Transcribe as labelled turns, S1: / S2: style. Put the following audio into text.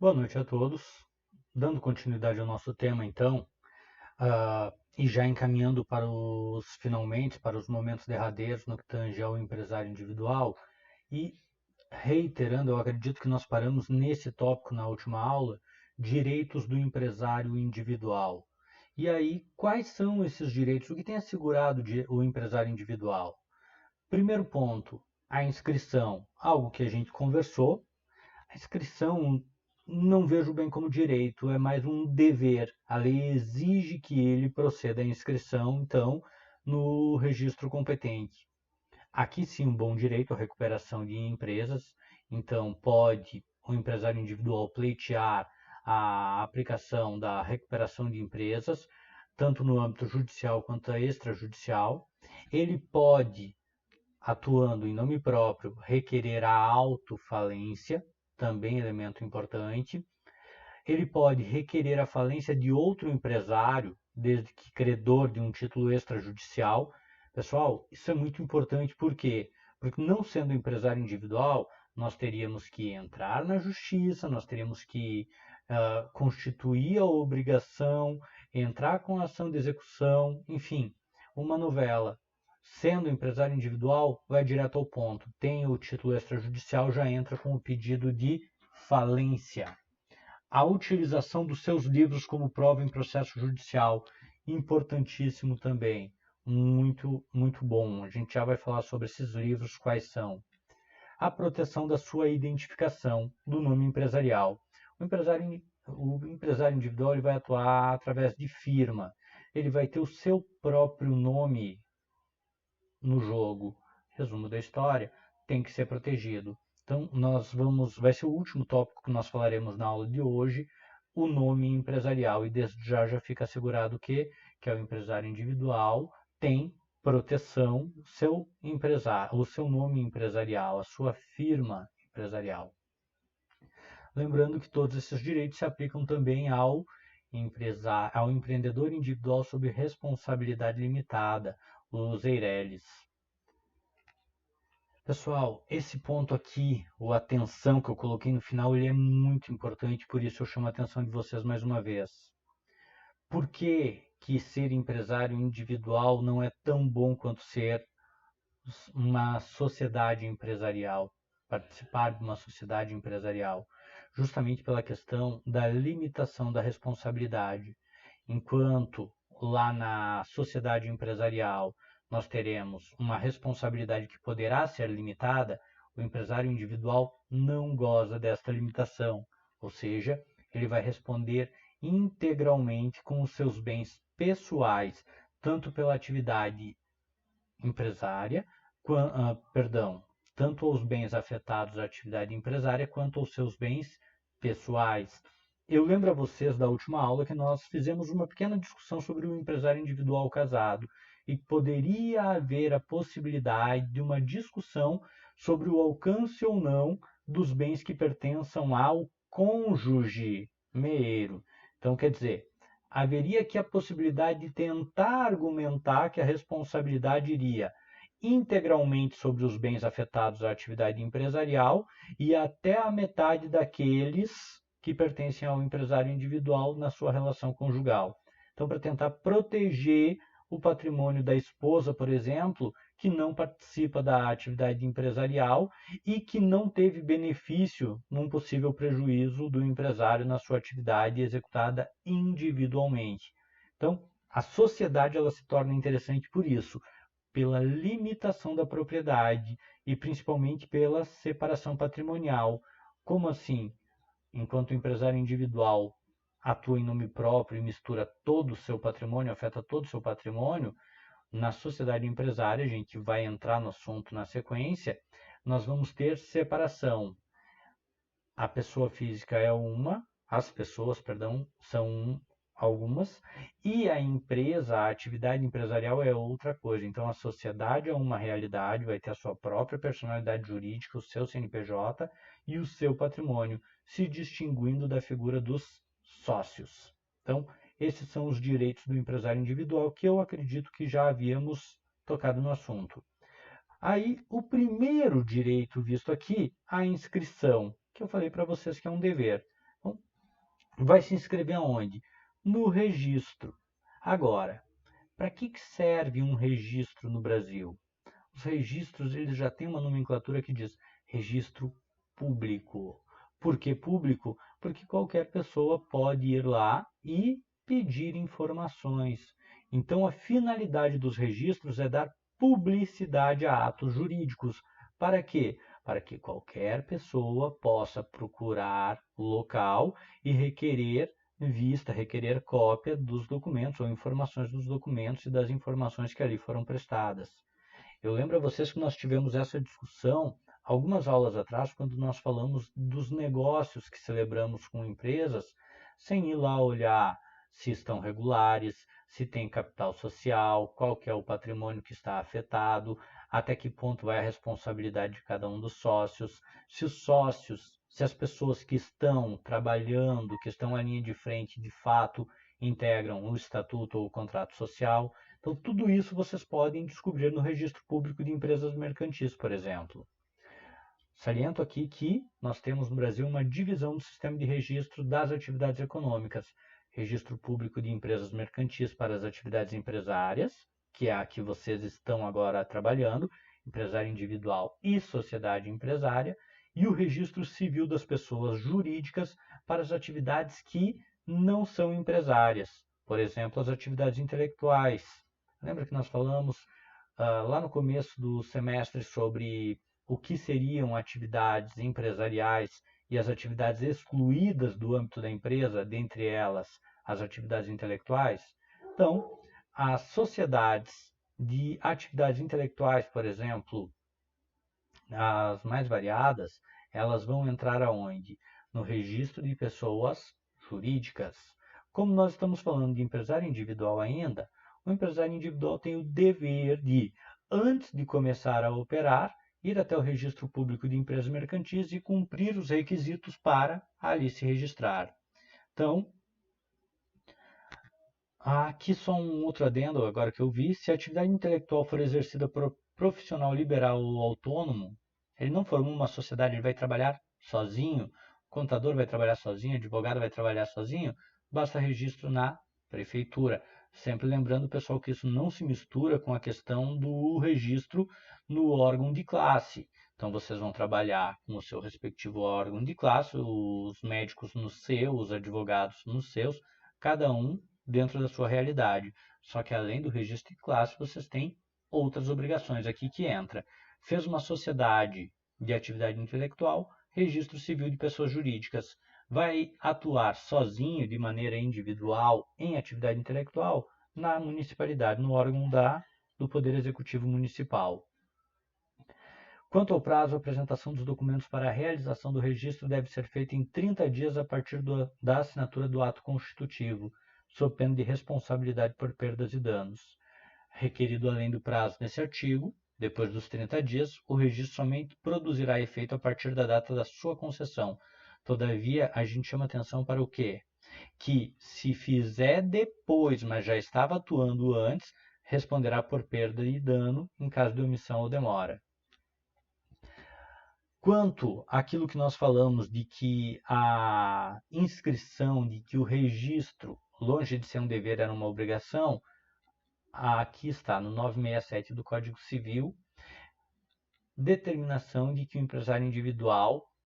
S1: Boa noite a todos. Dando continuidade ao nosso tema, então, e já encaminhando para os finalmente, para os momentos derradeiros no que tange ao empresário individual, e reiterando, eu acredito que nós paramos nesse tópico na última aula, direitos do empresário individual. E aí, quais são esses direitos? O que tem assegurado o empresário individual? Primeiro ponto, a inscrição, algo que a gente conversou. A inscrição não vejo bem como direito, é mais um dever. A lei exige que ele proceda à inscrição, então, no registro competente. Aqui sim, um bom direito à recuperação de empresas, então pode o empresário individual pleitear a aplicação da recuperação de empresas, tanto no âmbito judicial quanto extrajudicial. Ele pode, atuando em nome próprio, requerer a autofalência, também elemento importante. Ele pode requerer a falência de outro empresário, desde que credor de um título extrajudicial. Pessoal, isso é muito importante, por quê? Porque não sendo empresário individual, nós teríamos que entrar na justiça, nós teríamos que constituir a obrigação, entrar com a ação de execução, enfim, uma novela. Sendo empresário individual, vai direto ao ponto. Tem o título extrajudicial, já entra com o pedido de falência. A utilização dos seus livros como prova em processo judicial, importantíssimo também. Muito, muito bom. A gente já vai falar sobre esses livros, quais são. A proteção da sua identificação do nome empresarial. O empresário individual ele vai atuar através de firma. Ele vai ter o seu próprio nome no jogo. Resumo da história, tem que ser protegido. Então, vai ser o último tópico que nós falaremos na aula de hoje, o nome empresarial. E desde já fica assegurado que é o empresário individual, tem proteção o seu nome empresarial, a sua firma empresarial. Lembrando que todos esses direitos se aplicam também ao empreendedor individual sob responsabilidade limitada, os EIRELIs. Pessoal, esse ponto aqui, ou atenção que eu coloquei no final, ele é muito importante, por isso eu chamo a atenção de vocês mais uma vez. Por que que ser empresário individual não é tão bom quanto ser uma sociedade empresarial, participar de uma sociedade empresarial? Justamente pela questão da limitação da responsabilidade. Enquanto lá na sociedade empresarial nós teremos uma responsabilidade que poderá ser limitada, o empresário individual não goza desta limitação, ou seja, ele vai responder integralmente com os seus bens pessoais, tanto pela atividade empresária, perdão, tanto aos bens afetados à atividade empresária quanto aos seus bens pessoais. Eu lembro a vocês da última aula que nós fizemos uma pequena discussão sobre o empresário individual casado e poderia haver a possibilidade de uma discussão sobre o alcance ou não dos bens que pertençam ao cônjuge meeiro. Então, quer dizer, haveria aqui a possibilidade de tentar argumentar que a responsabilidade iria integralmente sobre os bens afetados à atividade empresarial e até a metade daqueles que pertencem ao empresário individual na sua relação conjugal. Então, para tentar proteger o patrimônio da esposa, por exemplo, que não participa da atividade empresarial e que não teve benefício num possível prejuízo do empresário na sua atividade executada individualmente. Então, a sociedade ela se torna interessante por isso, pela limitação da propriedade e principalmente pela separação patrimonial. Como assim? Enquanto o empresário individual atua em nome próprio e mistura todo o seu patrimônio, afeta todo o seu patrimônio, na sociedade empresária, a gente vai entrar no assunto na sequência, nós vamos ter separação. A pessoa física é uma, as pessoas, perdão, são algumas, e a empresa, a atividade empresarial é outra coisa. Então a sociedade é uma realidade, vai ter a sua própria personalidade jurídica, o seu CNPJ e o seu patrimônio, se distinguindo da figura dos sócios. Então, esses são os direitos do empresário individual que eu acredito que já havíamos tocado no assunto. Aí, o primeiro direito visto aqui, a inscrição, que eu falei para vocês que é um dever. Então, vai se inscrever aonde? No registro. Agora, para que serve um registro no Brasil? Os registros eles já têm uma nomenclatura que diz registro público. Por que público? Porque qualquer pessoa pode ir lá e pedir informações. Então, a finalidade dos registros é dar publicidade a atos jurídicos. Para quê? Para que qualquer pessoa possa procurar o local e requerer vista, requerer cópia dos documentos ou informações dos documentos e das informações que ali foram prestadas. Eu lembro a vocês que nós tivemos essa discussão algumas aulas atrás, quando nós falamos dos negócios que celebramos com empresas, sem ir lá olhar se estão regulares, se tem capital social, qual que é o patrimônio que está afetado, até que ponto vai a responsabilidade de cada um dos sócios, se os sócios, se as pessoas que estão trabalhando, que estão à linha de frente, de fato integram o estatuto ou o contrato social. Então, tudo isso vocês podem descobrir no Registro Público de Empresas Mercantis, por exemplo. Saliento aqui que nós temos no Brasil uma divisão do sistema de registro das atividades econômicas. Registro Público de Empresas Mercantis para as atividades empresárias, que é a que vocês estão agora trabalhando, empresário individual e sociedade empresária, e o Registro Civil das Pessoas Jurídicas para as atividades que não são empresárias, por exemplo, as atividades intelectuais. Lembra que nós falamos lá no começo do semestre sobre o que seriam atividades empresariais e as atividades excluídas do âmbito da empresa, dentre elas as atividades intelectuais? Então, as sociedades de atividades intelectuais, por exemplo, as mais variadas, elas vão entrar aonde? No registro de pessoas jurídicas. Como nós estamos falando de empresário individual ainda, o empresário individual tem o dever de, antes de começar a operar, ir até o registro público de empresas mercantis e cumprir os requisitos para ali se registrar. Então, aqui só um outro adendo agora que eu vi, se a atividade intelectual for exercida por profissional liberal ou autônomo, ele não formou uma sociedade, ele vai trabalhar sozinho, o contador vai trabalhar sozinho, o advogado vai trabalhar sozinho, basta registro na prefeitura. Sempre lembrando, pessoal, que isso não se mistura com a questão do registro no órgão de classe. Então, vocês vão trabalhar com o seu respectivo órgão de classe, os médicos no seu, os advogados nos seus, cada um dentro da sua realidade. Só que além do registro de classe, vocês têm outras obrigações aqui que entra. Fez uma sociedade de atividade intelectual, registro civil de pessoas jurídicas. Vai atuar sozinho, de maneira individual, em atividade intelectual, na municipalidade, no órgão do Poder Executivo Municipal. Quanto ao prazo, a apresentação dos documentos para a realização do registro deve ser feita em 30 dias a partir da assinatura do ato constitutivo, sob pena de responsabilidade por perdas e danos. Requerido além do prazo nesse artigo, depois dos 30 dias, o registro somente produzirá efeito a partir da data da sua concessão. Todavia, a gente chama atenção para o quê? Que se fizer depois, mas já estava atuando antes, responderá por perda e dano em caso de omissão ou demora. Quanto àquilo que nós falamos de que a inscrição, de que o registro, longe de ser um dever, era uma obrigação, aqui está no 967 do Código Civil, determinação de que o empresário individual